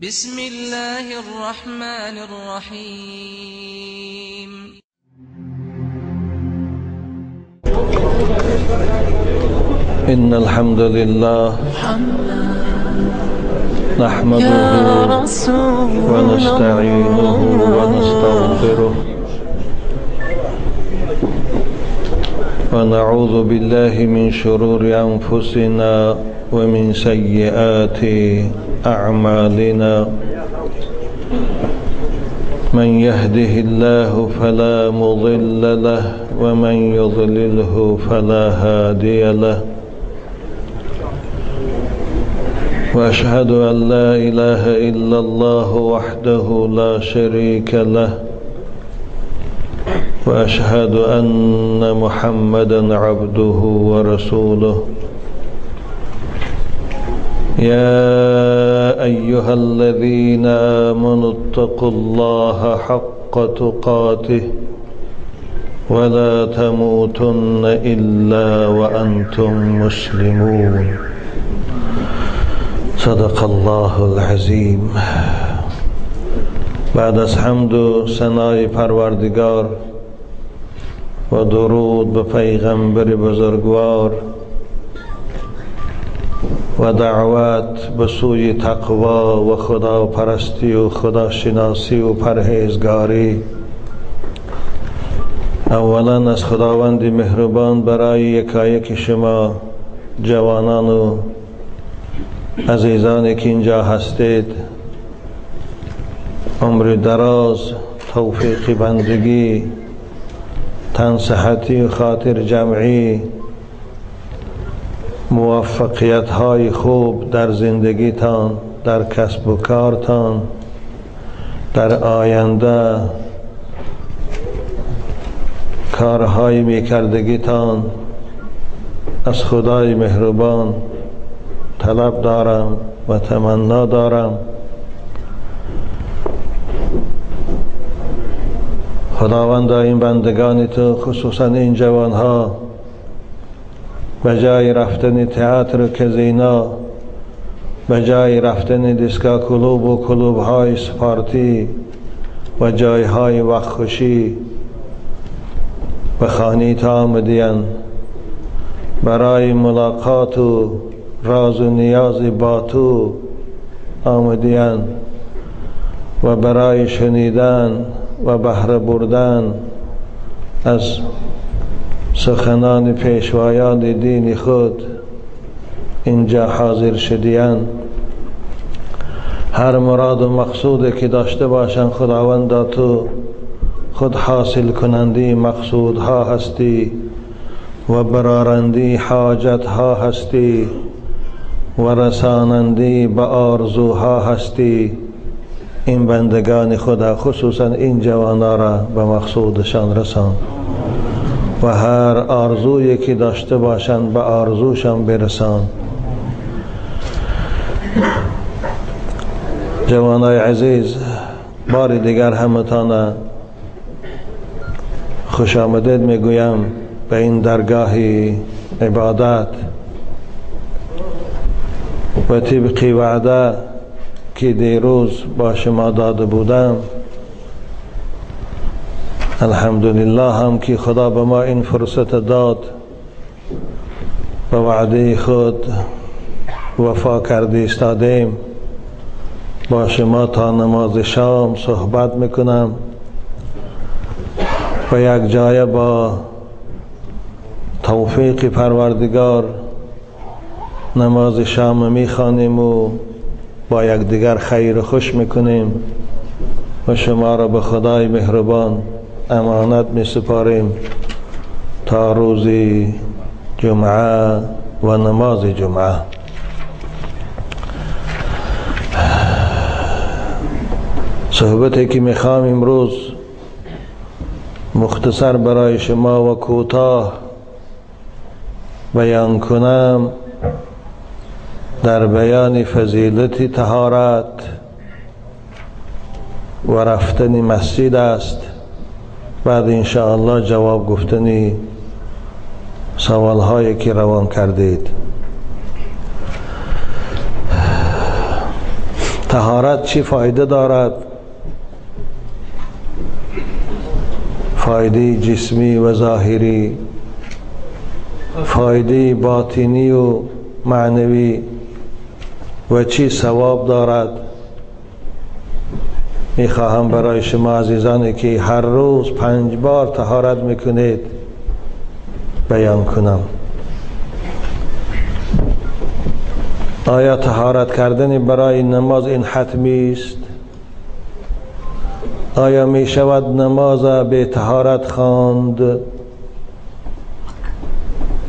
بسم الله الرحمن الرحيم. إن الحمد لله نحمده ونستعينه ونستغفره ونعوذ بالله من شرور أنفسنا ومن سيئات أعمالنا. من يهده الله فلا مضل له ومن يضلله فلا هادي له. وأشهد أن لا إله إلا الله وحده لا شريك له. وأشهد أن محمدا عبده ورسوله. يا أيها الذين آمنوا اتقوا الله حق تقاته ولا تموتن إلا وأنتم مسلمون. صدق الله العظیم. بعد از حمد و ثنای پروردگار و درود به پیغمبر بزرگوار و دعوت به سوی تقوا و خداپرستی و خداشناسی و پرهیزگاری، اولا از خداوند مهربان برای یکایک شما جوانان و عزیزانی که اینجا هستید عمر دراز، توفیق بندگی، تن صحتی و خاطر جمعی، موفقیت های خوب در زندگیتان، در کسب و کارتان، در آینده کارهای میکردگیتان از خدای مهربان طلب دارم و تمنا دارم. خداوند این بندگان تو، خصوصا این جوانها، بجای رفتن تئاتر و کزینا، بجای رفتن دیسکا کلوب و کلوب های سپارتی و جای های وقتخوشی به خانه تا آمدین برای ملاقات و راز و نیاز با تو آمدین و برای شنیدن و بهره بردن از سخنان پیشوایان دین خود اینجا حاضر شدین. هر مراد و مقصود که داشته باشن خداوند تو خود حاصل کنندی مقصودها هستی و برارندی حاجتها هستی و رسانندی به آرزوها هستی. این بندگان خدا، خصوصا این جوانا را به مقصودشان رسان و هر آرزویی که داشته باشند به آرزوشان برسان. جوانای عزیز، بار دیگر همتان خوش آمدید میگویم به این درگاه عبادت و طبق وعده که دیروز با شما داده بودم. الحمدلله هم که خدا به ما این فرصت داد، به وعده خود وفا کرده استادیم. با شما تا نماز شام صحبت میکنم و یک جای با توفیق پروردگار نماز شام میخوانیم و با یک دیگر خیر خوش میکنیم و شما را به خدای مهربان امانت می سپاریم تا روز جمعه و نماز جمعه. صحبتی که می خواهم امروز مختصر برای شما و کوتاه بیان کنم در بیان فضیلت طهارت و رفتن مسجد است. بعد انشاءالله جواب گفتنی سوال هایی که روان کردید. طهارت چی فایده دارد؟ فایده جسمی و ظاهری، فایده باطنی و معنوی، و چی ثواب دارد؟ میخواهم برای شما عزیزانی که هر روز 5 بار طهارت میکنید بیان کنم. آیا طهارت کردن برای نماز این حتمی است؟ آیا می شود نماز به طهارت خواند؟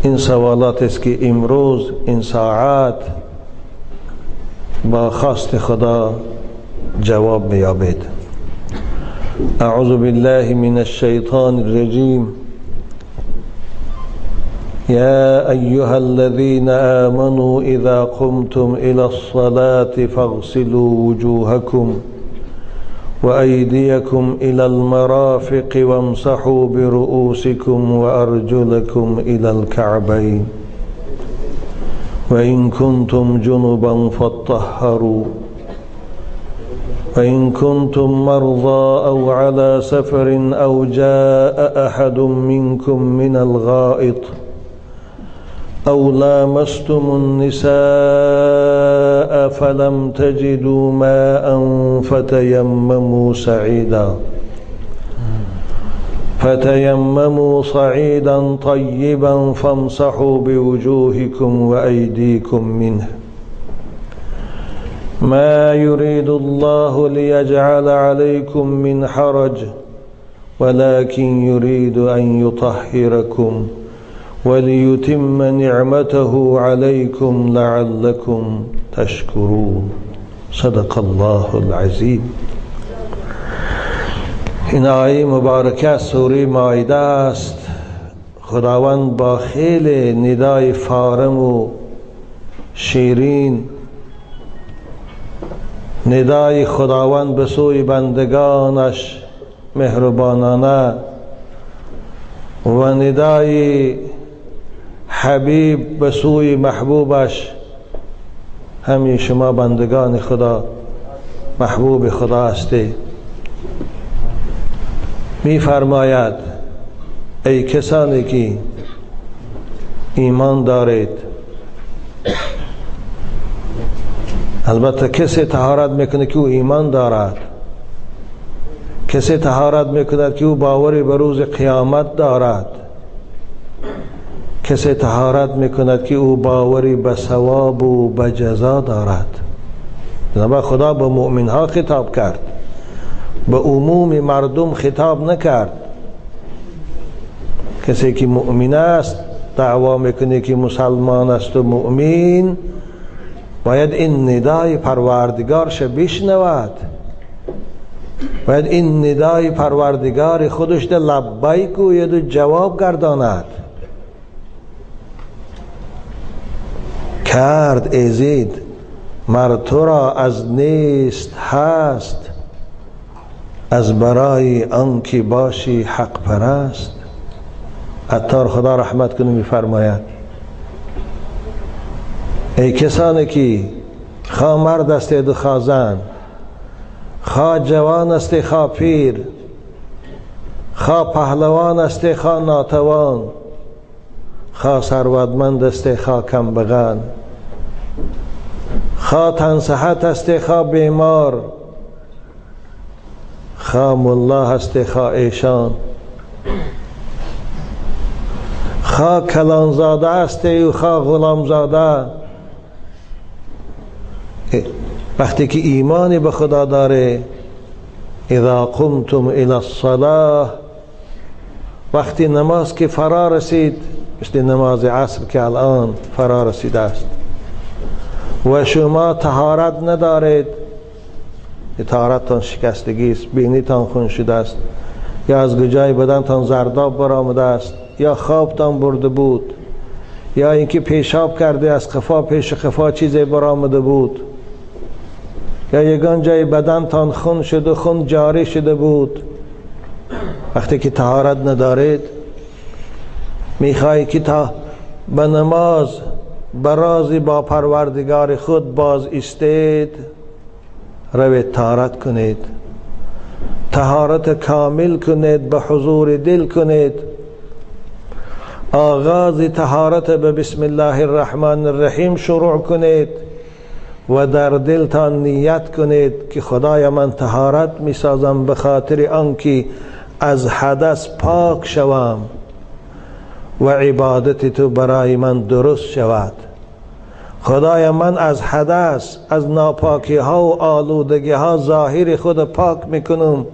این سوالات است که امروز این ساعت با خواست خدا جواب بیابید. اعوذ بالله من الشیطان الرجیم. يا أيها الذين آمنوا إذا قمتم إلى الصلاة فاغسلوا وجوهكم وأيديكم إلى المرافق وامسحوا برؤوسكم وأرجلكم إلى الكعبين وإن كنتم جنبا فاطهروا وإن كنتم مرضى أو على سفر أو جاء أحد منكم من الغائط أو لامستم النساء فلم تجدوا ماء فتيمموا صعيدا طيبا فامسحوا بوجوهكم وأيديكم منه ما يريد الله ليجعل عليكم من حرج ولكن يريد أن يطهركم وليتم نعمته عليكم لعلكم تشكرون. صدق الله العظیم. این آیه مبارکه سوره مائده است. خداوند با خیلی ندای فارم و شیرین، ندای خداوند به سوی بندگانش مهربانانه و ندای حبیب به سوی محبوبش، همین شما بندگان خدا محبوب خدا هستی، می فرماید ای کسانی که ایمان دارید. البته کسی طهارت میکنه که او ایمان دارد، کسی طهارت میکند که او باوری به روز قیامت دارد، کسی طهارت میکند که او باوری به ثواب و به جزا دارد. بنابراین خدا به مؤمنها خطاب کرد، به عموم مردم خطاب نکرد. کسی که مؤمن است دعوا میکنه که مسلمان است و مؤمن، باید این ندای پروردگارش بشنود، باید این ندای پروردگار خودش ده لبیک گوید و جواب گرداند. کرد ایزید مر تو را از نیست هست، از برای آنکه باشی حق پرست. عطار خدا رحمت کنه میفرماید ای کسانی که خواه مرد استید و خواه زن، خواه جوان است خواه پیر، خواه پهلوان است خواه ناتوان، خواه ثروتمند است خواه کمبغل، خواه تن صحت است خواه بیمار، خواه ملا است خواه ایشان، خواه کلان زاده است و خواه غلام زاده. وقتی که ایمانی به خدا داره، اذا قمتم الى الصلاه، وقتی نماز که فرا رسید، مثل نماز عصر که الان فرا رسیده است، و شما طهارت ندارید، طهارتتان شکستگی است، بینیتان خون شده است، یا از گوجای بدنتان زرداب برآمده است، یا خوابتان برده بود، یا اینکه پیشاب کرده از قفا پیش قفا چیزی برآمده بود، یا یگان جای بدنتان خون شده، خون جاری شده بود. وقتی که طهارت ندارید، میخواهی که تا به نماز برازی با پروردگار خود باز ایستید، روید طهارت کنید، طهارت کامل کنید، به حضور دل کنید. آغاز طهارت به بسم الله الرحمن الرحیم شروع کنید و در دلتان نیت کنید که خدای من طهارت می سازم به خاطر آنکه از حدث پاک شوم و عبادت تو برای من درست شود. خدای من از حدث، از ناپاکی ها و آلودگی ها ظاهر خود پاک میکنم.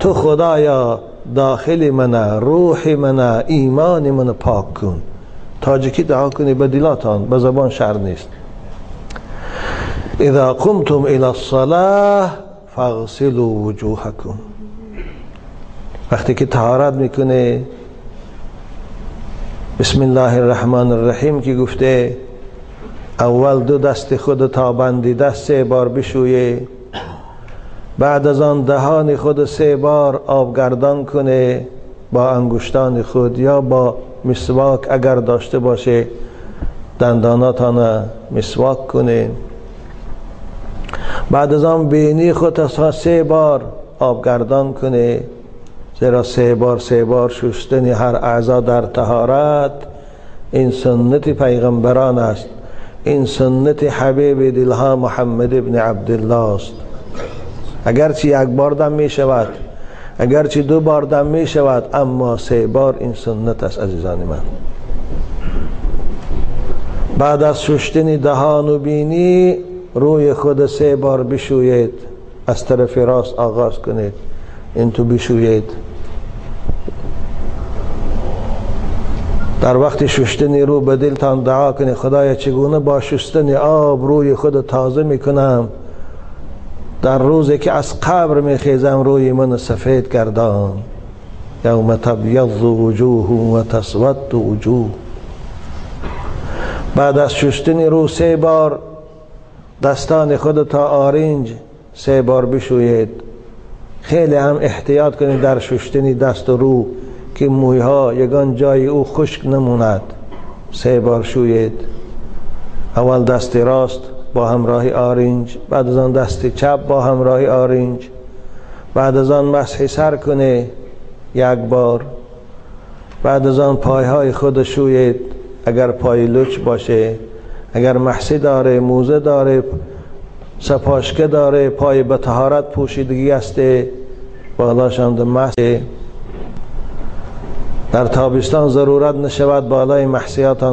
تو خدایا داخل من، روح من، ایمان من پاک کن. تاجیکی دعا کنی به دلاتان، به زبان شعر نیست. اذا قمتم الى الصلاه فاغسلوا وجوهکم. وقتی که طهارت میکنه بسم الله الرحمن الرحیم که گفته اول دو دست خود تا بندیده 3 بار بشویه، بعد از آن دهان خود 3 بار آبگردان کنه با انگشتان خود یا با مسواک اگر داشته باشه دنداناتان مسواک کنه. بعد از آن بینی خود تا 3 بار آبگردان کنه، زیرا 3 بار شستن هر اعضا در طهارت این سنت پیغمبران است، این سنت حبیب دلها محمد ابن عبدالله است. اگرچه 1 بار دم می شود، اگرچه 2 بار دم می شود، اما 3 بار این سنت است عزیزان من. بعد از شستن دهان و بینی روی خود 3 بار بشویید، از طرف راست آغاز کنید، این تو بشویید. در وقت شستن رو به دلتان دعا کنید خدایا چگونه با شستن آب روی خود تازه میکنم، در روزی که از قبر میخیزم روی من سفید گردان. یوم تبیض وجوه و تسود وجوه. بعد از شستن رو 3 بار دستان خود تا آرنج 3 بار بشویید. خیلی هم احتیاط کنید در شستن دست و رو که مویها یگان جای او خشک نموند. 3 بار شویید. اول دست راست با همراه آرنج، بعد از آن دست چپ با همراه آرنج، بعد از آن مسح سر کنه 1 بار، بعد از آن پایهای خود شویید اگر پای لچ باشه، اگر محسی داره، موزه داره، سپاشکه داره، پای به طهارت پوشیدگی هسته بالاش هم مسح. در تابستان ضرورت نشود بالای محصیات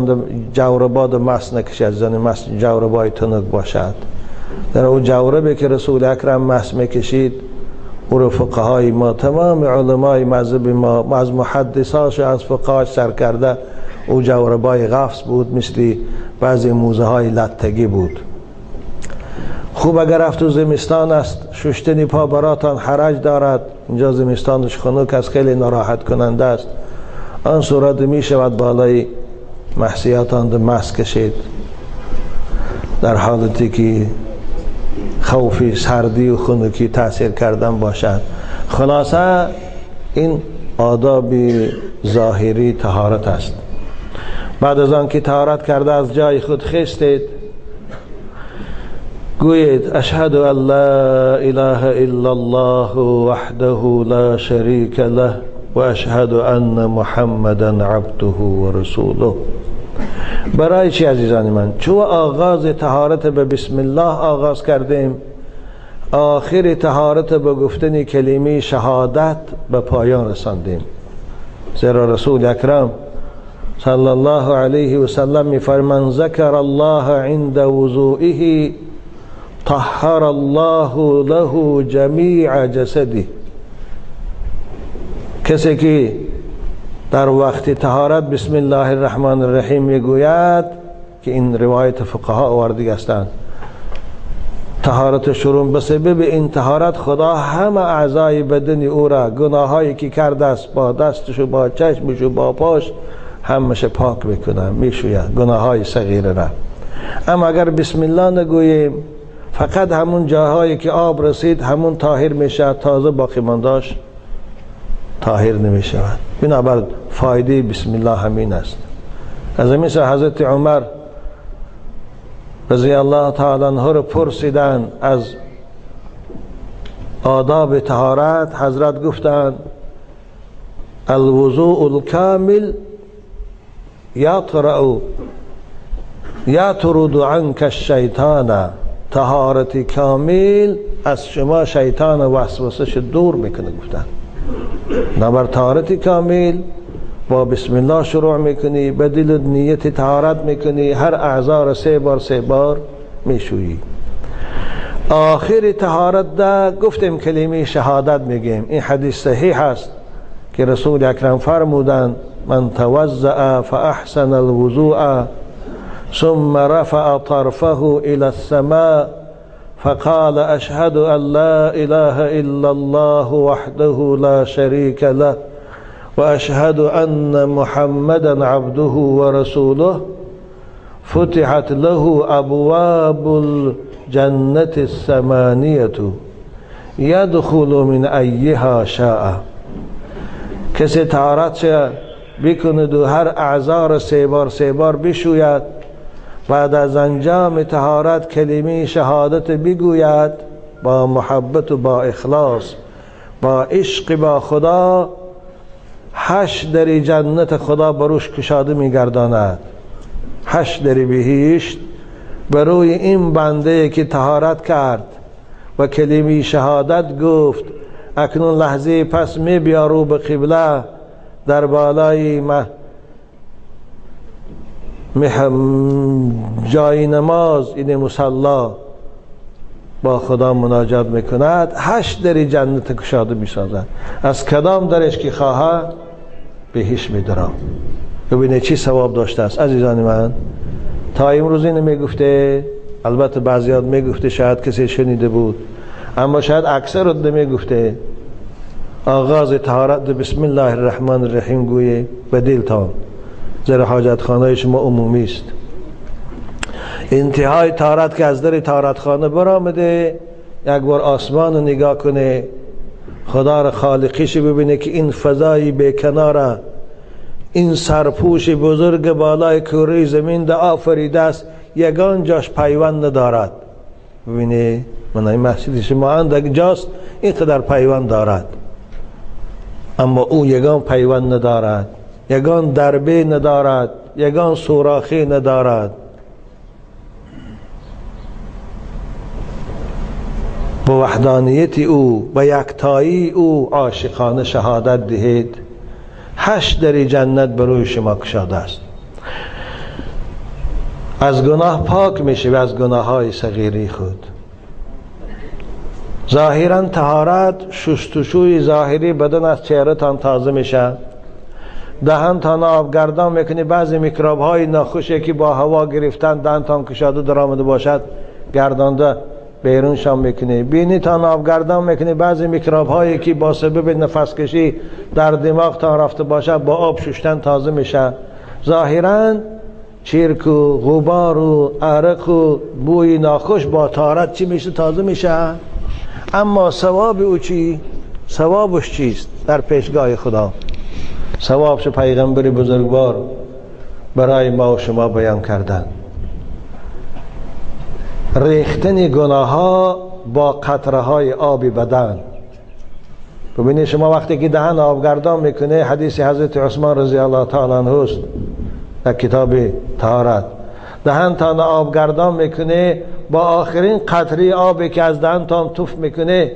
جورباد مس نکشد، زن مس جوربای تنک باشد. در او جوربی که رسول اکرم مس میکشید او رو فقهای ما، تمام علمای مذهب ما، از محدثاش از فقهاش سر کرده، او جوربای غفص بود، مثل بعضی موزه های لطگی بود. خوب اگر رفت زمستان است شستن پا براتان حرج دارد، اینجا زمستانش خنک است، خیلی ناراحت کننده است، آن صورت می شود بالای محصیاتان مس کشید در حالتی که خوفی سردی و خنکی تاثیر کردن باشد. خلاصه این آداب ظاهری طهارت است. بعد از آن که طهارت کرده از جای خود خیستید، گویید اشهد ان لا اله الا الله وحده لا شریک له و اشهد ان محمدا عبده و رسوله. برای چی عزیزان من؟ چون آغاز طهارت به بسم الله آغاز کردیم، آخر طهارت به گفتن کلمه شهادت به پایان رساندیم. زیرا رسول اکرم صلی الله علیه و سلم می‌فرماید من ذکر الله عند وضوئه طهر الله له جمیع جسده. کسی که در وقت طهارت بسم الله الرحمن الرحیم میگوید، که این روایت فقها آورده هستند، طهارت شروع به سبب این طهارت خدا همه اعضای بدن او را، گناهایی که کرده است با دستش و با چشمش و با پاش همش پاک میکنه، میشوید گناههای صغیره را. اما اگر بسم الله نگوییم فقط همون جاهایی که آب رسید همون طاهر میشه، تازه باقی مانداش طاهر نمی شود. بنابر فایده بسم الله همین است. از مثل حضرت عمر رضی الله تعالی عنه رو پرسیدن از آداب طهارت. حضرت گفتند الوضوء الکامل یطرد عنک الشیطان، طهارت کامل از شما شیطان وسوسش دور میکنه. گفتن نبر طهارت کامل با بسم الله شروع میکنی، به دل نیت طهارت میکنی، هر اعضا را 3 بار میشویی. آخر طهارت ده گفتیم کلمه شهادت میگیم. این حدیث صحیح است که رسول اکرم فرمودند من توضأ فاحسن الوضوء ثم رفع طرفه الى السماء فقال اشهد ان لا اله الا الله وحده لا شريك له واشهد ان محمدا عبده ورسوله فتحت له ابواب الجنة الثمانية يدخل من ایها شاء. کسی طهارت بکند و هر اعضا را 3 بار بشوید، بعد از انجام طهارت کلمه شهادت بگوید با محبت و با اخلاص، با عشق با خدا، 8 در جنت خدا بروش کشاده میگرداند. 8 در بهشت بروی این بنده که طهارت کرد و کلمه شهادت گفت اکنون لحظه پس می بیارو به قبله، در بالای جای نماز این مصلا با خدا مناجات میکند. 8 در جنت کشاده میسازد. از کدام درش که خواهد بهش میدرم. ببینه چی ثواب داشته است. عزیزان من تا امروز اینو میگفته، البته بعضیات میگفته، شاید کسی شنیده بود، اما شاید اکثر رو نمیگفته. آغاز طهارت بسم الله الرحمن الرحیم گویه به دلتان، زیر حاجت خانه شما عمومی است. انتهای طهارت که از در طهارت خانه برآمده، یک بار آسمان رو نگاه کنه، خدا را خالقیش ببینه که این فضای بیکناره، این سرپوش بزرگ بالای کره زمین ده آفریده است، یگان جاش پیوند ندارد. ببینه من این مسجد شما اندک جاست اینقدر پیوند دارد، اما او یگان پیوند ندارد، یگان دربه ندارد، یگان سوراخی ندارد. با وحدانیت او، با یکتایی او عاشقانه شهادت دهید. 8 در جنت بروی شما کشاده است. از گناه پاک میشه و از گناه های صغیری خود. ظاهرا طهارت شستشوی ظاهری بدن از چهره تان تازه میشه، دهن تان آبگردان میکنی، بعضی میکروب های ناخوشی که با هوا گرفتن دهن تان کشاده در آمده باشد گردانده بیرون شام میکنی، بینی تان آبگردان میکنی، بعضی میکروب هایی که با سبب نفس کشی در دماغ تان رفته باشد با آب شستن تازه میشه. ظاهرا چرک و غبار و عرق و بوی ناخوش با طهارت چی میشه؟ تازه میشه. اما ثواب او چی؟ ثوابش چیست در پیشگاه خدا؟ ثوابش پیغمبر بزرگوار برای ما و شما بیان کردن. ریختن گناه ها با قطره های آب بدن. ببینید شما وقتی که دهن آبگردان میکنه، حدیث حضرت عثمان رضی الله تعالی عنه است در کتاب طهارت، دهن تان آبگردان میکنه، با آخرین قطره آبی که از دهن تان توف میکنه،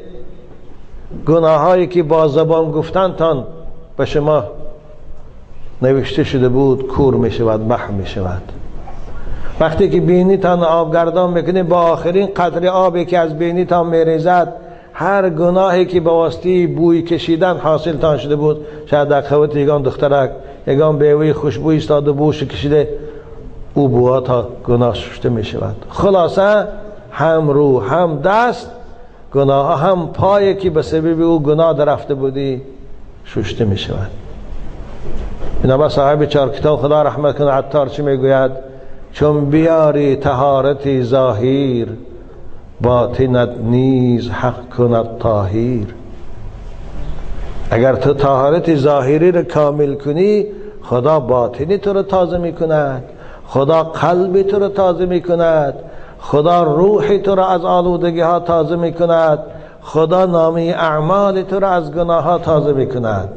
گناه هایی که با زبان گفتن تان به شما نوشته شده بود کور میشود، محو میشود. وقتی که بینی تان آبگردان میکنه، با آخرین قطره آبی که از بینی تان میریزد، هر گناهی که به واسطه بوی کشیدن حاصل تان شده بود، شاید در خوت یگان دخترک یگان بیوی خوشبوی استاده بوش کشیده، او بوها تا گناه شسته می شود. خلاصه هم رو هم دست گناه، هم پایی که به سبب او گناه درفته بودی شسته می شود. بنابرای صاحب 4 کتاب خدا رحمت کنه عطار چی می گوید؟ چون بیاری طهارت ظاهر، باطنت نیز حق کند طاهر. اگر تو طهارت ظاهری را کامل کنی، خدا باطنی تو را تازه می کند، خدا قلب تو را تازه می کند، خدا روح تو را از آلودگی ها تازه می کند، خدا نامه اعمال تو را از گناه ها تازه می کند.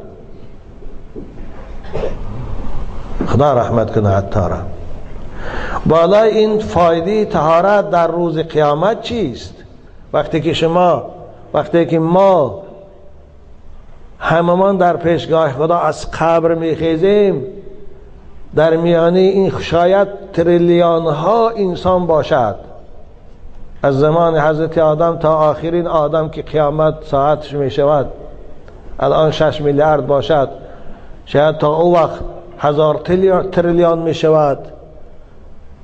خدا رحمت کنه عطارا. بالای این فایده طهارت در روز قیامت چیست؟ وقتی که ما هممان در پیشگاه خدا از قبر میخیزیم، در میانه این شاید تریلیون ها انسان باشد، از زمان حضرت آدم تا آخرین آدم که قیامت ساعتش میشود الان 6 میلیارد باشد، شاید تا او وقت 1000 تریلیون میشود،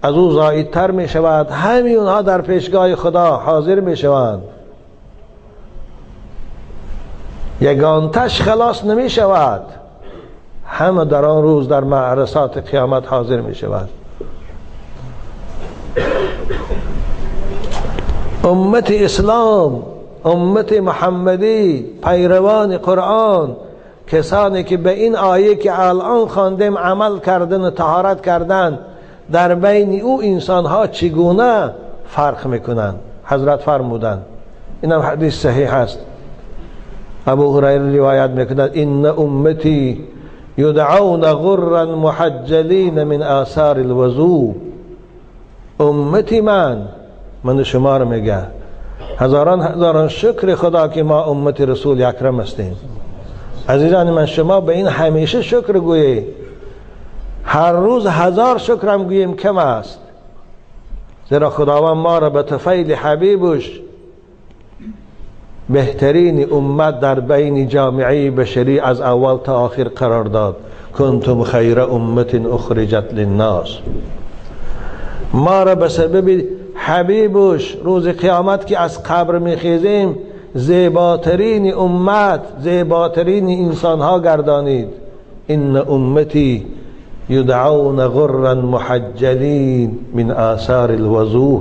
از او زایدتر میشود. همه اونها در پیشگاه خدا حاضر میشوند، یگانتش خلاص نمی شود، همه در آن روز در معرصات قیامت حاضر می شود. امت اسلام، امت محمدی، پیروان قرآن، کسانی که به این آیه که الان خواندیم عمل کردن و طهارت کردن، در بین او انسانها چگونه فرق میکنن. حضرت فرمودند، اینم حدیث صحیح است، ابو هریره روایت میکند، ان امتی یدعون غرا محجلین من آثار الوضوء. امتی من شما رو میگه، هزاران شکر خدا که ما امت رسول اکرم هستیم. عزیزان من، شما به این همیشه شکر گویی، هر روز 1000 شکر هم گوییم کم است، زیرا خداوند ما را به طفیل حبیبش بهترین امت در بین جامعه بشری از اول تا آخر قرار داد. کنتم خیر امت اخرجت للناس. ما را به سبب حبیبش روز قیامت که از قبر میخیزیم زیباترین امت، زیباترین انسان ها گردانید. ان امتی یدعون غرا محجلین من آثار الوضوء.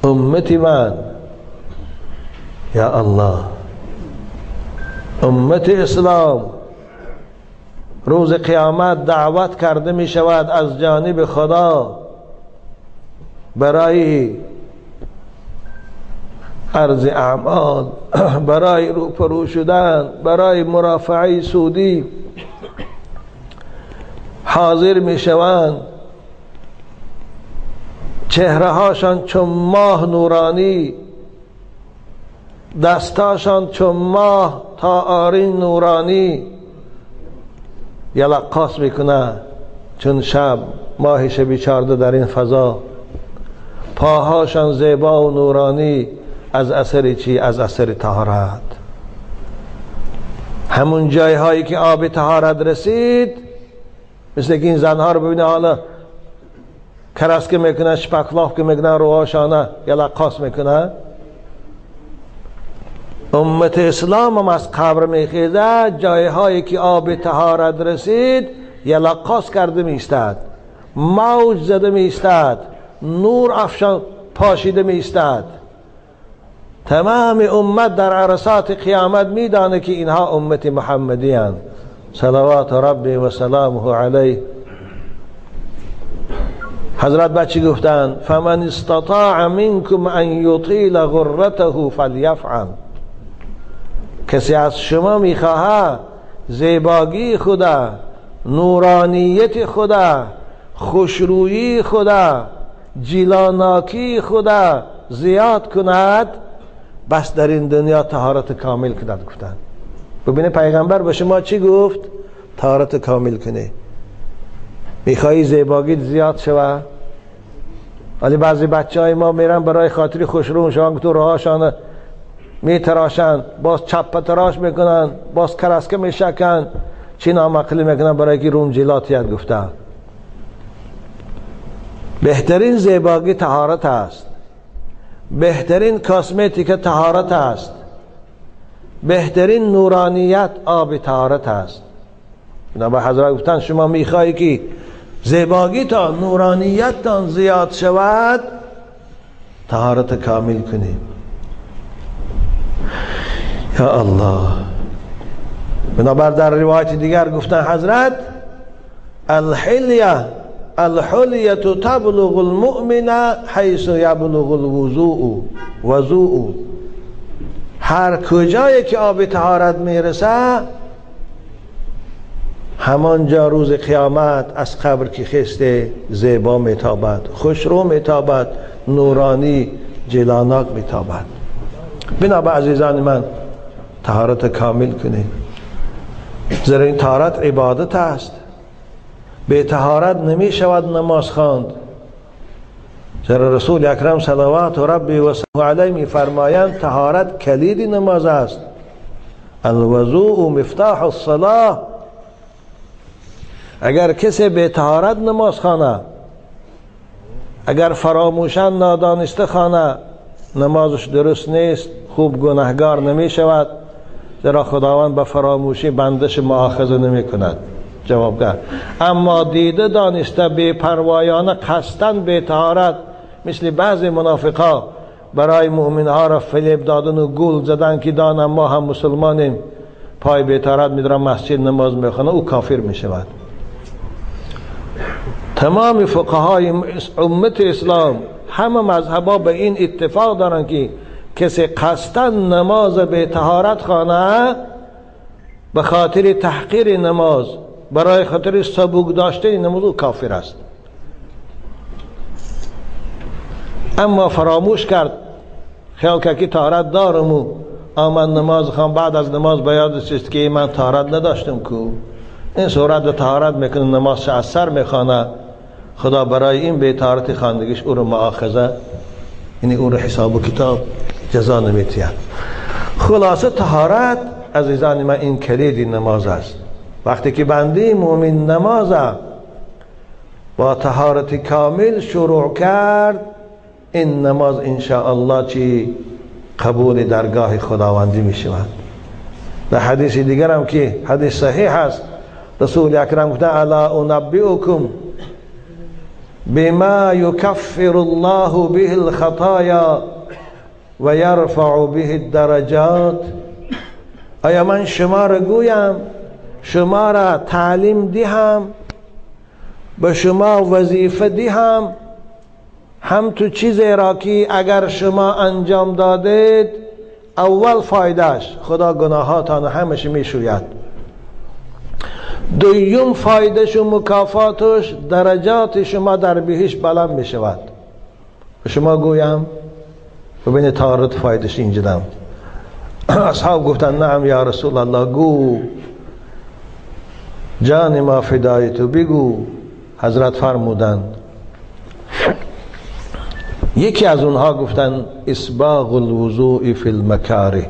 امتی من، یا الله، امت اسلام روز قیامت دعوت کرده می شود از جانب خدا برای عرض اعمال، برای روپرو شدن، برای مرافعه سودی حاضر می شوند. چهره هاشان چون ماه نورانی، دستاشان چون ماه تا آرین نورانی یلقاس میکنه چون شب ماه شب 14 در این فضا. پاهاشان زیبا و نورانی از اثر چی؟ از اثر طهارت. همون جای هایی که آب طهارت رسید، مثل که این زنها رو ببینه حالا کرسکه میکنه، شپکلاف که میکنه، روهاشانه یلقاس میکنه. امت اسلام هم از قبر میخیزه، جای هایی که آب طهارت رسید یلقاس کرده میستد، موج زده میستد، نور افشان پاشیده میستد. تمام امت در عرصات قیامت میدانه که اینها امت محمدی هستند، صلوات ربی و سلامه علیه. حضرت بچه گفتن فمن استطاع منکم ان یطیل غرته فلیفعل. کسی از شما میخواهد زیباگی خدا، نورانیت خدا، خوشرویی خدا، جیلاناکی خدا زیاد کند، بس در این دنیا طهارت کامل کند. گفتن ببینه پیغمبر به شما چی گفت؟ طهارت کامل کنه. میخوایی زیباگی زیاد شوه؟ ولی بعضی بچه های ما میرن برای خاطری خوشرو شوند تو راهاشان میتراشن، باز چپ تراش میکنن، باز کرسکه میشکن، چی نامعقولی میکنن برای که روم جیلاتیت. گفته بهترین زیباگی طهارت است، بهترین کاسمتیک طهارت است، بهترین نورانیت آب طهارت است. به حضرت گفتن شما میخوایی که زیباگی تا نورانیت تان زیاد شود، طهارت کامل کنی. یا الله. بنابر در روایت دیگر گفتن حضرت الحلیه الحلیة تبلغ المؤمن حیث یبلغ الوضوء. هر کجایی که آب طهارت میرسه همانجا روز قیامت از قبر که خسته زیبا میتابد، خوشرو میتابد، نورانی جلاناک میتابد. بنابر عزیزان من طهارت کامل کنید، زیرا این طهارت عبادت است. به طهارت نمی شود نماز خواند. زیرا رسول اکرم صلوات ربی و سلامه علیه می فرمایند طهارت کلید نماز است. الوضوء مفتاح الصلاة. اگر کسی به طهارت نماز خوانه، اگر فراموشن نادانسته خوانه، نمازش درست نیست، خوب گناهگار نمی شود، زیرا خداوند به فراموشی بندش مؤاخذه نمی کند. جوابگر. اما دیده دانسته بی پروایانه قصدن به طهارت، مثل بعضی منافقا برای مؤمنها را فریب دادن و گول زدن که دانم ما هم مسلمانیم، پای به طهارت میدارن مسجد نماز میخونه، او کافر میشود. تمام فقهای امت اسلام همه مذهبا به این اتفاق دارن که کسی قصدن نماز به طهارت خوانه، به خاطر تحقیر نماز، برای خاطر سبوک داشته نماز، او کافر است. اما فراموش کرد، خیال که طهارت دارم و آمد نماز خوان، بعد از نماز بیاد است که من طهارت نداشتم کو. این صورت طهارت میکنه، نمازش از سر میخوانه، خدا برای این به طهارت خواندگیش او رو مؤاخذه، یعنی او رو حساب و کتاب جزا نمیتید. خلاصه طهارت عزیزان من این کلید نماز است. وقتی که بنده مؤمن نماز با طهارت کامل شروع کرد، این نماز انشاءالله چی قبول درگاه خداوندی می شود. در حدیث دیگر هم که حدیث صحیح است، رسول اکرم گفته الا انبئکم بما یکفر الله به الخطایا و یرفع به الدرجات. آیا من شما را گویم، شما را تعلیم دهم، به شما وظیفه دهم، هم تو چیزی را که اگر شما انجام دادید اول فایدهش خدا گناهاتان همش میشوید، دویم فایدهش و مکافاتش درجات شما در بهشت بلند میشود. به شما گویم ببین طهارت فایدهش اینجا. اصحاب گفتن نعم یا رسول الله، گو جان ما فدای تو، بگو. حضرت فرمودند، یکی از اونها گفتن اسباغ الوضوء فی المکاره،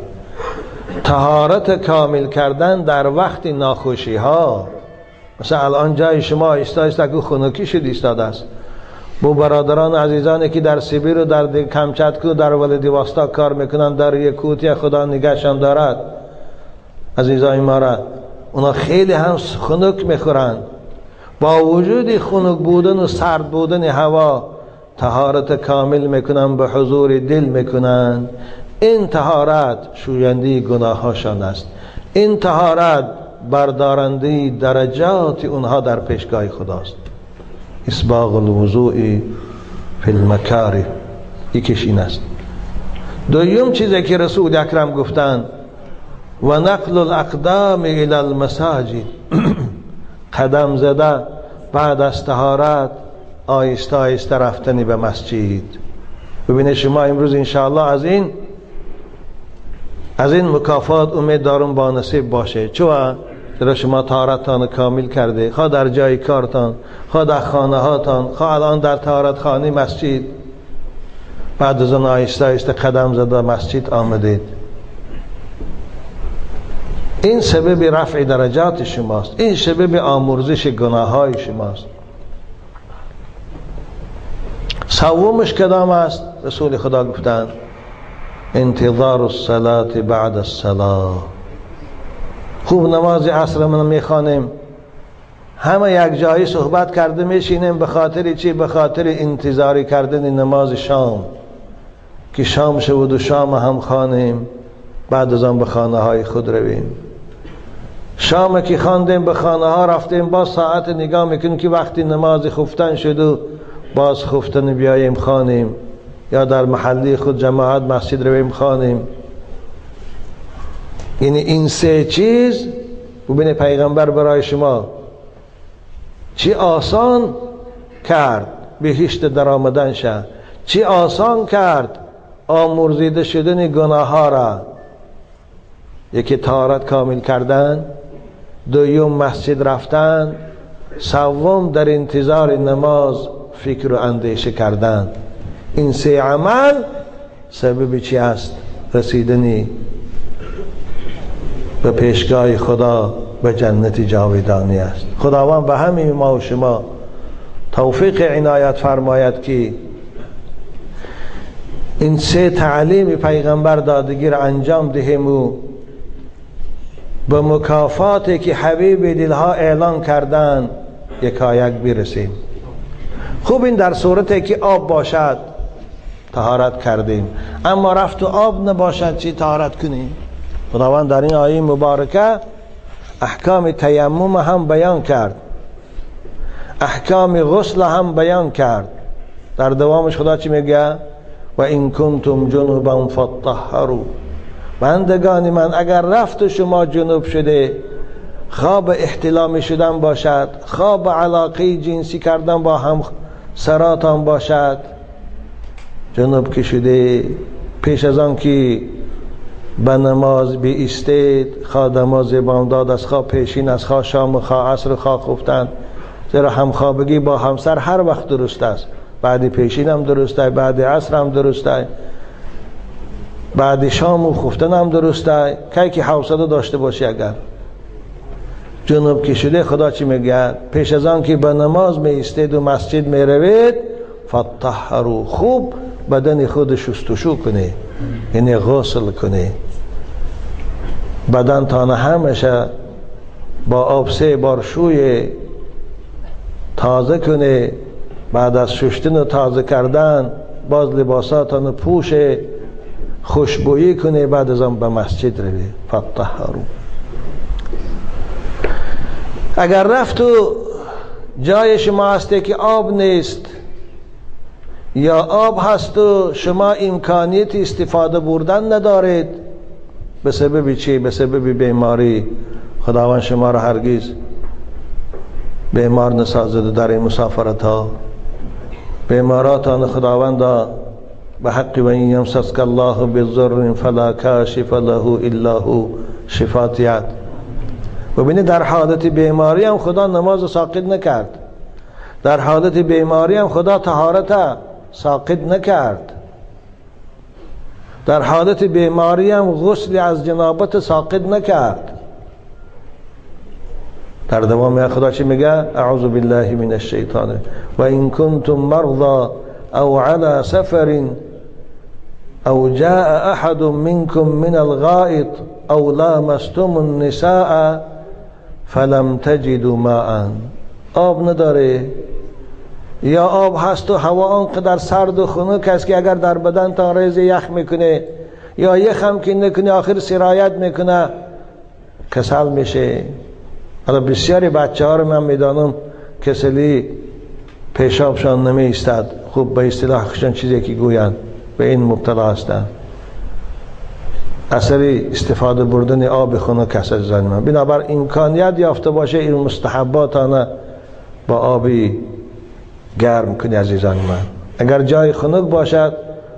طهارت کامل کردن در وقت ناخوشی ها. مثلا الان جای شما ایستا که خنکی شد ایستاده است. بو برادران عزیزانی که در سیبیر و در کمچتک و در ولدیوستاک کار میکنن، در یکوتی خدا نگهشان دارد عزیزای ما را، اونا خیلی هم خنک میخورن. با وجود خنک بودن و سرد بودن هوا طهارت کامل میکنن، به حضور دل میکنن. این طهارت شوینده گناهاشان است. این طهارت بردارنده درجات اونها در پیشگاه خداست. اسباغ الوضوء فی المکاره، یکیش این است. دویم چیزی که رسول اکرم گفتن و نقل الاقدام الى المساجد، قدم زده بعد از طهارت آیسته آیسته رفتنی به مسجد. ببینید شما امروز انشاءالله از این مکافات امید دارم با نصیب باشه، چون در شما طهارتتان کامل کرده، خواه در جای کارتان، خواه در خانه هاتان، خواه الان در طهارت خانه مسجد، بعد از آن آیسته آیسته قدم زده مسجد آمدید. این سبب رفع درجات شماست، این سبب آمرزش گناه های شماست. سومش کدام است؟ رسول خدا گفتند انتظار الصلاة بعد الصلاة. خوب نماز عصر من میخوانیم، همه یک جایی صحبت کرده میشینیم، به خاطر چی؟ به خاطر انتظاری کردن نماز شام، که شام شود و شام هم خوانیم، بعد از آن به خانه های خود رویم. شام که خواندیم به خانه ها رفتیم، باز ساعت نگاه میکنیم که وقتی نماز خفتن شد و باز خفتن بیاییم خانیم، یا در محلی خود جماعت مسجد رویم خانیم. یعنی این سه چیز ببین پیغمبر برای شما چی آسان کرد بهشت در آمدن شد، چی آسان کرد آمرزیده شدن گناه ها را. یکی طهارت کامل کردن، دوم مسجد رفتن، سوم در انتظار نماز فکر و اندیشه کردن. این سه عمل سبب چی است؟ رسیدنی به پیشگاه خدا به جنت جاودانی است. خداوند به همین ما و شما توفیق عنایت فرماید که این سه تعلیم پیغمبر دادگی را انجام دهیم و به مکافاتی که حبیب دلها اعلان کردن یکایک برسیم. خوب این در صورتی که آب باشد طهارت کردیم، اما رفت و آب نباشد چی طهارت کنیم؟ خداوند در این آیه مبارکه احکام تیمم هم بیان کرد، احکام غسل هم بیان کرد. در دوامش خدا چی میگه؟ و این کنتم جنوبا فطهروا. بندگان من اگر رفت شما جنوب شده، خواب احتلام شدن باشد، خواب علاقه جنسی کردن با هم سراتان باشد، جنوب که شده، پیش از آن که به نماز بیستید، خواه نماز بامداد از خواه پیشین، از خواه شام، خواه عصر، خواه خفتن. زیرا همخوابگی با همسر هر وقت درست است، بعد پیشین هم درسته، بعد عصر هم درسته، بعد شام و خفتن هم درسته. که که حوصله داشته باشی اگر جنوب که شده، خدا چی میگه؟ پیش از آن که به نماز می ایستید و مسجد می روید فطهروا، خوب بدن خود شستشو کنه، یعنی غسل کنه، بدن تان همیشه با آب 3 بار شوی تازه کنه. بعد از شستن و تازه کردن باز لباساتان پوش خوشبویی کنه، بعد از آن به مسجد روی فطهروا. اگر رفت و جای شما هسته که آب نیست، یا آب هست و شما امکانیت استفاده بردن ندارید، به سبب چی؟ به سبب بیماری. خداوند شما را هرگز بیمار نسازد. در این مسافرت ها بیماراتان خداوند به حق و این یمسسک الله بضر فلا کاشف له الا هو شفاتیت. ببینید در حالت بیماری هم خدا نماز ساقط نکرد، در حالت بیماری هم خدا طهارت ساقط نکرد، در حالت بیماری هم غسل از جنابت ساقط نکرد. در دوام خدا چی میگه؟ اعوذ بالله من الشیطان و این کنتم مرضى او على سفر او جاء احد منكم من الغائط او لامستم النساء فلم تجدوا ماء. آب نداره یا آب هست و هوا آنقدر سرد و خنک است که اگر در بدن تا ریز یخ میکنه یا یخ هم که نکنه آخر سرایت میکنه، کسل میشه. حالا بسیاری بچه ها رو من میدانم کسلی پیشابشان نمی ایستد. خوب به اصطلاحشان چیزی که گویند به این مبتلا هستند. اثری استفاده بردن آب خنک است عزیزان من. بنابر امکانیت یافته باشه این مستحباتانه با آبی گرم کنی عزیزان من. اگر جای خنک باشد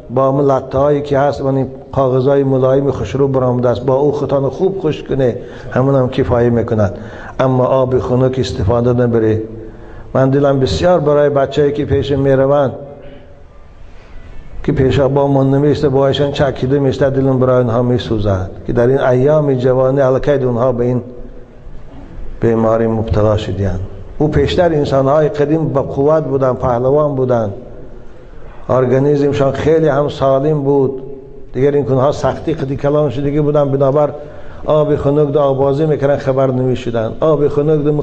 با لطه هایی که هست و کاغذهای ملایم خوشرو برآمده است با او خودتان خوب خوش کنه، همون هم کفایه میکند. اما آب خنک استفاده نبره. من دلم بسیار برای بچه‌ای که پیش میروند که پیشا با من نمیسته بایشان چکیده میسته، دلم برای اونها میسوزد که در این ایام جوانی الکید اونها به این بیماری مبتلا شدند. او پیشتر انسانهای قدیم با قوت بودن، پهلوان بودن، ارگانیسمشان خیلی هم سالم بود. دیگر این کنها سختی قدی کلام شدگی بودن، بنابر آب خنک دو آبازی میکنن خبر نمیشدن. آب خنک دو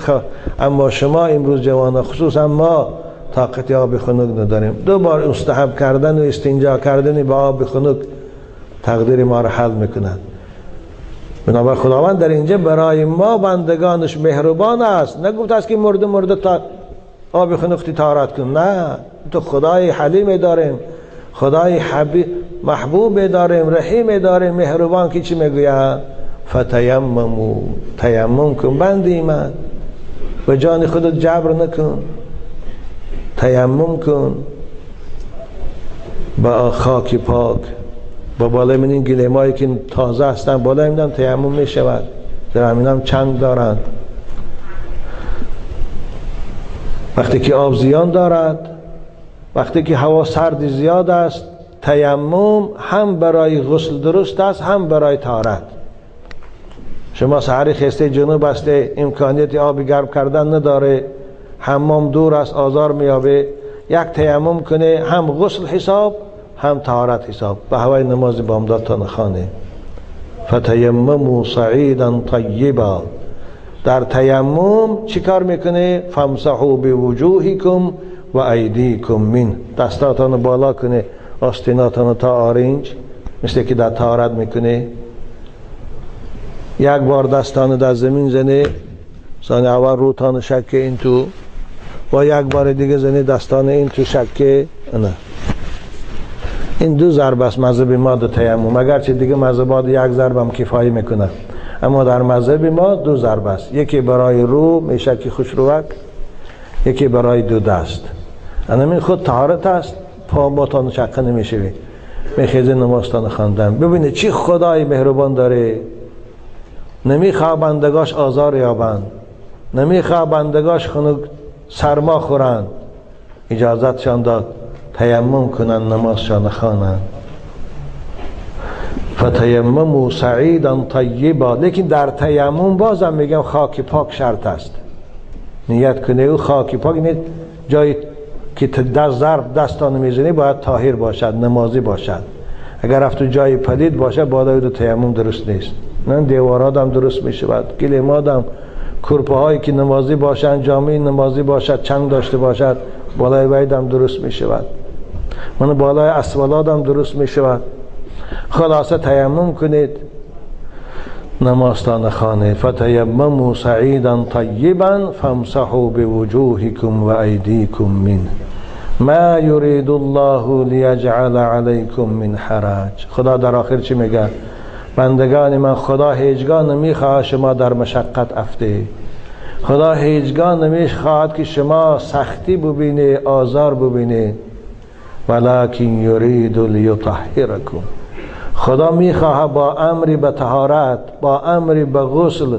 اما شما امروز جوانان خصوصا ما طاقت آب خنک نداریم. 2 بار مستحب کردن و استنجا کردن با آب خنک تقدیر ما را حل میکنند. بنابراین خداوند در اینجا برای ما بندگانش مهربان است. نگفت است که مرده تا آب خنختی طهارت کن. نه، تو خدای حلیم داریم، خدای محبوب داریم، رحیم داریم، مهربان. که چی میگوید؟ فتیمموا، تیمم کن بنده ایمان، و جان خودت جبر نکن، تیمم کن با خاک پاک، با بالای من این گلیمایی که تازه هستن بالای من تیمم می شود. در همین هم چند دارند. وقتی که آب زیان دارد، وقتی که هوا سرد زیاد است، تیمم هم برای غسل درست است، هم برای طهارت. شما سحری خسته جنوب هسته، امکانیت آب گرم کردن نداره، حمام دور است، آزار میابه، یک تیمم کنه، هم غسل حساب هم طهارت حساب. به هوای نماز بامداد تا نخانه فتیمموا صعیدا طیبا. در تیمم چی کار میکنه؟ فامسحوا بوجوهکم و ایدیکم من. دستاتان بالا کنه، آستیناتان تا آرنج، مثل که در طهارت میکنه. یک بار دستان در زمین زنه، ثانی اول روتان شکه این تو، و یک بار دیگه زنه دستان این تو شکه. نه، این دو ضرب است مذهب ما در تیمم. اگرچه دیگه مذهبات یک ضرب هم کفایه میکنه، اما در مذهب ما دو ضرب است. یکی برای رو میشه که خوشروک، یکی برای دو دست. این خود طهارت است. پا باتان شکه نمیشوی، میخیزه نمازتان خواندن. ببینید چی خدای مهربان داره. نمیخواه بندگاش آزار یابند، نمیخواه بندگاش خنک سرما خورند، اجازتشان داد تیمم کنن، نمازشان خوانند. فتیمموا صعیدا طیبا. لیکن در تیمم بازم میگم خاک پاک شرط است. نیت کنه او خاک پاک، یعنی جایی که ضرب دستان میزنی باید طاهر باشد، نمازی باشد. اگر رفت جای پلید باشه بالای دو تیمم درست نیست. نه دیوارات هم درست میشود، گلیمات هم، کرپه هایی که نمازی باشند، جامعه نمازی باشد، چنگ داشته باشد، بالای وید هم درست میشود، من بالای اسوالات هم درست میشود. خلاصه تیمم کنید، نمازتان خوانید. فتیمموا صعیدا طیبا فامسحوا بوجوهکم و ایدیکم منه ما یرید الله لیجعل علیکم من حرج. خدا در آخر چی میگه؟ بندگان من، خدا هیچگاه نمیخواد شما در مشقت افته، خدا هیچگاه نمیخواد که شما سختی ببینه، آزار ببینه. ولکن یرید لیطهرکم. خدا میخواد با امری به طهارت، با امری به غسل،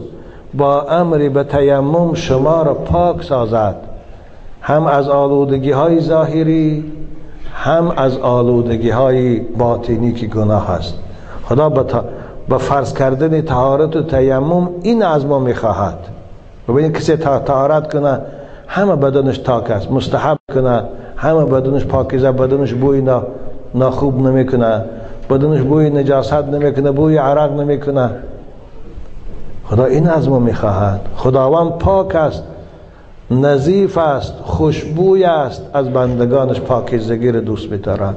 با امری به تیمم شما را پاک سازد، هم از آلودگی های ظاهری، هم از آلودگی های باطنی که گناه است. خدا به فرض کردن طهارت و تیمم این از ما میخواهد. ببینید کسی طهارت کنه همه بدنش پاک است، مستحب کنه همه بدنش پاکیزه، بدنش بوی ناخوب نمیکنه، بدنش بوی نجاست نمیکنه، بوی عرق نمیکنه. خدا این از ما میخواهد. خداوند پاک است، نظیف است، خوشبوی است. از بندگانش پاکیزگی را دوست می‌داره،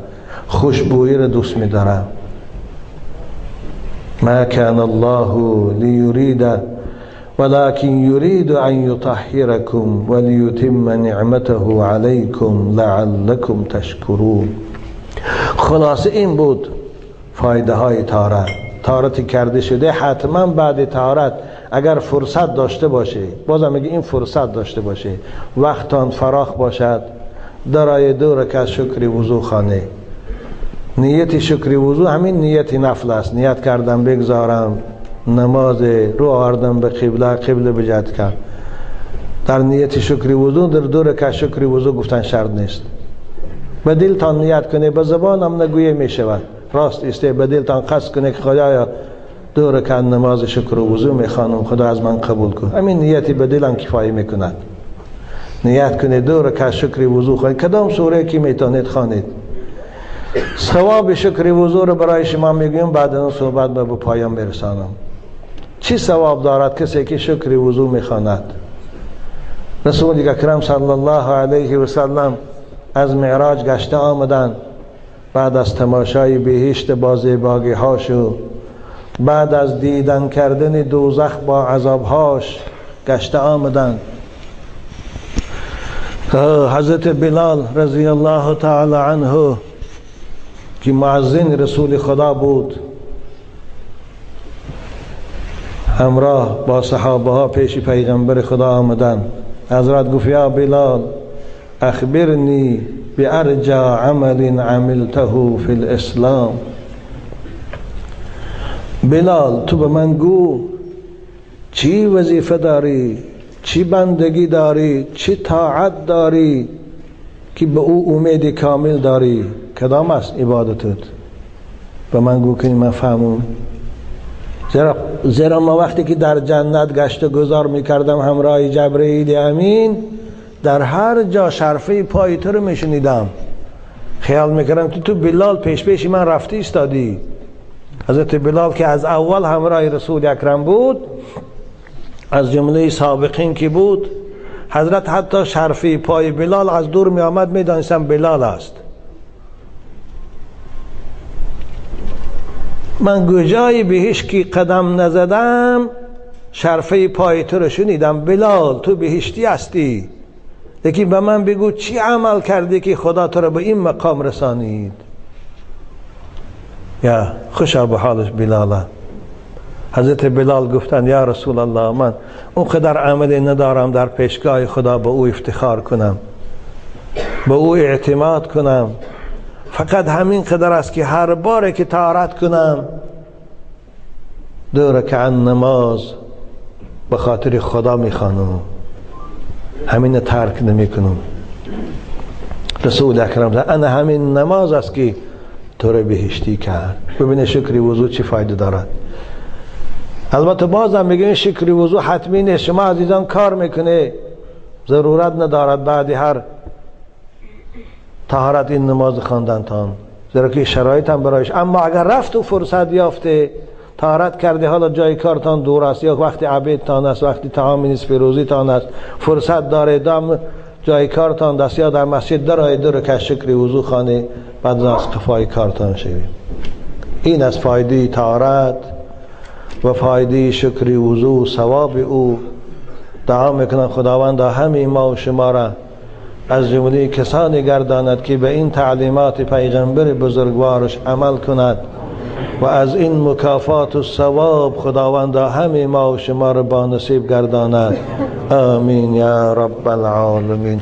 خوشبویی را دوست می‌داره. ما كان الله ليريد ولكن يريد أن يطهركم وليتم نعمته عليكم لعلكم تشكرون. خلاصه این بود فایده های طهارت. طهارتی کرده شده حتما بعد طهارت اگر فرصت داشته باشه، بازم میگه این فرصت داشته باشه، وقتان فراخ باشد، درای دو رکعت شکر وضو خانه. نیت شکر وضو همین نیت نفل است. نیت کردم بگذارم نماز، رو آوردم به قبله، قبله بجد کرد. در نیت شکر وضو در دو رکعت شکر وضو گفتن شرط نیست. به دلتان نیت کنه، به زبان هم نگویه می شود. راست است به دلتان قصد کنه که خدایا دو رکعت نماز شکر وضو میخوانم، خدا از من قبول کن. همین نیتی به دلم کفایه میکند. نیت کنه دو رکعت شکر وضو خوانید، کدام سوره که میتونید خوانید. ثواب شکر وضو رو برای شما میگم، بعد از صحبت به پایان برسانم. چی ثواب دارد کسی که شکر وضو میخواند؟ رسول اکرم صلی الله علیه و سلم از معراج گشته آمدند، بعد از تماشای بهشت با زیبایی هاش و بعد از دیدن کردن دوزخ با عذابهاش گشته آمدند. حضرت بلال رضی الله تعالی عنه که مؤذن رسول خدا بود، همراه با صحابه ها پیش پیغمبر خدا آمدند. حضرت گفت یا بلال اخبرنی بارجا عمل عملته فی الاسلام. بلال تو به من گو چی وظیفه داری، چی بندگی داری، چی طاعت داری که به او امید کامل داری، کدام است عبادتت؟ به من گو که من فهمم. زیرا ما وقتی که در جنت گشت و گذار میکردم همراه جبرئیل امین، در هر جا شرفه پای تو رو میشنیدم، خیال میکردم تو بلال پیش من رفتی استادی. حضرت بلال که از اول همراه رسول اکرم بود، از جمله سابقین که بود، حضرت حتی شرفه پای بلال از دور می آمد میدانستم بلال است. من کجای بهشتی قدم نزدم شرفه پای تو رو شنیدم. بلال تو بهشتی هستی، لیکن به من بگو چی عمل کردی که خدا تو رو به این مقام رسانید؟ یا خوشا به حالش بلاله. حضرت بلال گفتند یا رسول الله من اون قدر عملی ندارم در پیشگاه خدا به او افتخار کنم، به او اعتماد کنم، فقط همین قدر است که هر بار که طهارت کنم 2 رکعت نماز به خاطر خدا میخوانم، همین ترک نمی کنم. رسول اکرم انا همین نماز است که تو رو بهشتی کرد. ببین شکر وضو چی فایده دارد. البته بازم میگیم شکر وضو حتمی نیست. شما عزیزان کار میکنه، ضرورت ندارد بعد هر طهارت این نماز خواندن تان، زیرا که شرایط هم برایش. اما اگر رفت و فرصت یافته طهارت کرده، حالا جای کارتان دور است یا وقتی عبیدتان است، وقتی طعام نصف روزیتان است، فرصت داره دام جای کارتان دست یا در مسجد درآید 2 رکعت شکر وضو خانه، بعد از قفای کارتان شوید. این از فایده طهارت و فایده شکر وضو، ثواب او. دعا میکنم خداوند همه ما و شما را از جمله کسانی گرداند که به این تعلیمات پیغمبر بزرگوارش عمل کند و از این مکافات و ثواب خداوند همه ما و شما را با نصیب گرداند. آمین یا رب العالمین.